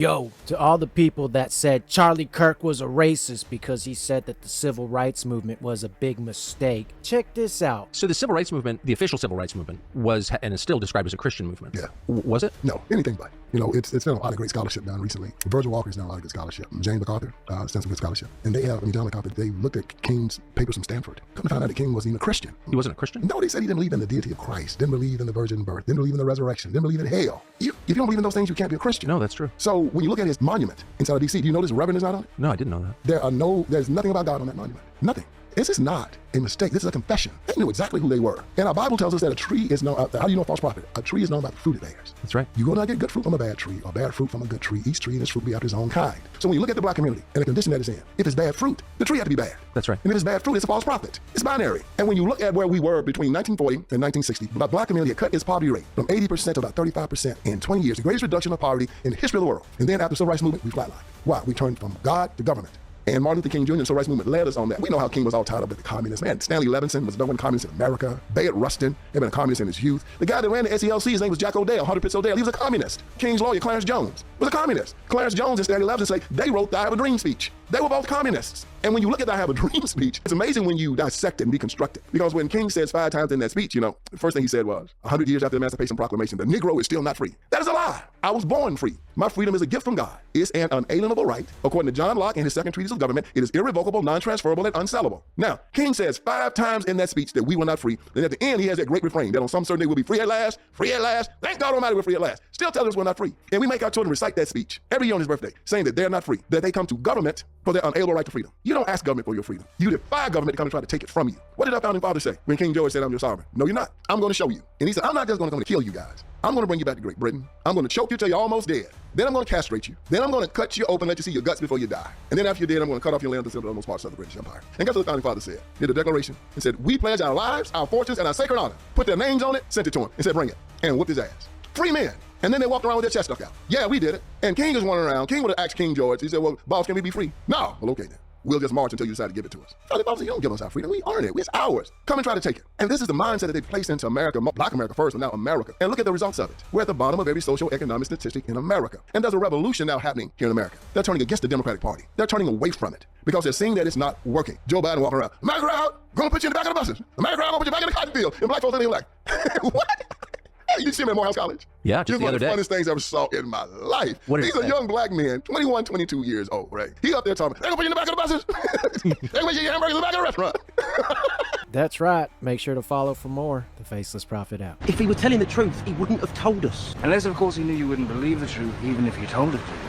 Yo, to all the people that said Charlie Kirk was a racist because he said that the civil rights movement was a big mistake, check this out. So the civil rights movement, the official civil rights movement, was and is still described as a Christian movement. Yeah. Was it? No, anything but. You know, it's been a lot of great scholarship done recently. Virgil Walker's done a lot of good scholarship. James MacArthur has done some good scholarship. And John MacArthur, they looked at King's papers from Stanford. Come to find out that King wasn't even a Christian. He wasn't a Christian? No, they said he didn't believe in the deity of Christ, didn't believe in the virgin birth, didn't believe in the resurrection, didn't believe in hell. If you don't believe in those things, you can't be a Christian. No, that's true. So when you look at his monument inside of D.C., do you notice Reverend is not on it? No, I didn't know that. There's nothing about God on that monument. Nothing. This is not a mistake. This is a confession. They knew exactly who they were. And our Bible tells us that a tree is known, how do you know a false prophet? A tree is known by the fruit it bears. That's right. You will not get good fruit from a bad tree or bad fruit from a good tree. Each tree and its fruit will be after its own kind. So when you look at the black community and the condition that it's in, if it's bad fruit, the tree had to be bad. That's right. And if it's bad fruit, it's a false prophet. It's binary. And when you look at where we were between 1940 and 1960, the black community had cut its poverty rate from 80% to about 35% in 20 years, the greatest reduction of poverty in the history of the world. And then after the civil rights movement, we flatlined. Why? We turned from God to government. And Martin Luther King Jr. and the Civil Rights Movement led us on that. We know how King was all tied up with the communists. Man, Stanley Levinson was one communist in America. Bayard Rustin had been a communist in his youth. The guy that ran the SELC, his name was Jack O'Dell, Hunter Pitts O'Dell. He was a communist. King's lawyer, Clarence Jones, was a communist. Clarence Jones and Stanley Levinson say they wrote the I Have a Dream speech. They were both communists. And when you look at the I Have a Dream speech, it's amazing when you dissect it and deconstruct it. Because when King says 5 times in that speech, the first thing he said was, 100 years after the Emancipation Proclamation, the Negro is still not free. That is a lie. I was born free. My freedom is a gift from God. It's an unalienable right. According to John Locke in his second treatise of government, it is irrevocable, non-transferable, and unsellable. Now, King says 5 times in that speech that we were not free. Then at the end, he has that great refrain that on some certain day we'll be free at last, free at last. Thank God Almighty we're free at last. Still telling us we're not free. And we make our children recite that speech every year on his birthday, saying that they're not free, that they come to government for their unalienable right to freedom. You don't ask government for your freedom. You defy government to come and try to take it from you. What did our founding father say when King George said, I'm your sovereign? No, you're not. I'm going to show you. And he said, I'm not just going to come to kill you guys. I'm going to bring you back to Great Britain. I'm going to choke you till you're almost dead. Then I'm going to castrate you. Then I'm going to cut you open, let you see your guts before you die. And then after you're dead, I'm going to cut off your limbs and send it to those parts of the British Empire. And guess what the founding father said? He did a declaration and said, we pledge our lives, our fortunes, and our sacred honor. Put their names on it, sent it to him, and said, bring it. And whooped his ass. Free men. And then they walked around with their chest stuck out. Yeah, we did it. And King is wandering around. King would have asked King George. He said, well, boss, can we be free? No. Well, okay then. We'll just march until you decide to give it to us. Founding father said, you don't give us our freedom. We earn it. It's ours. Come and try to take it. And this is the mindset that they placed into America, Black America first, but now America. And look at the results of it. We're at the bottom of every social economic statistic in America. And there's a revolution now happening here in America. They're turning against the Democratic Party. They're turning away from it because they're seeing that it's not working. Joe Biden walking around, America out, gonna put you in the back of the buses. America out, gonna put you back in the cotton field. And black folks ain't like, what? You see him at Morehouse College? Yeah, just the other day. One of the funniest things I ever saw in my life. These are young black men, 21, 22 years old, right? He up there talking, they're gonna put you in the back of the buses. They're gonna put your hamburgers in the back of the restaurant. That's right. Make sure to follow for more. The Faceless Prophet out. If he were telling the truth, he wouldn't have told us. Unless, of course, he knew you wouldn't believe the truth, even if you told it to you.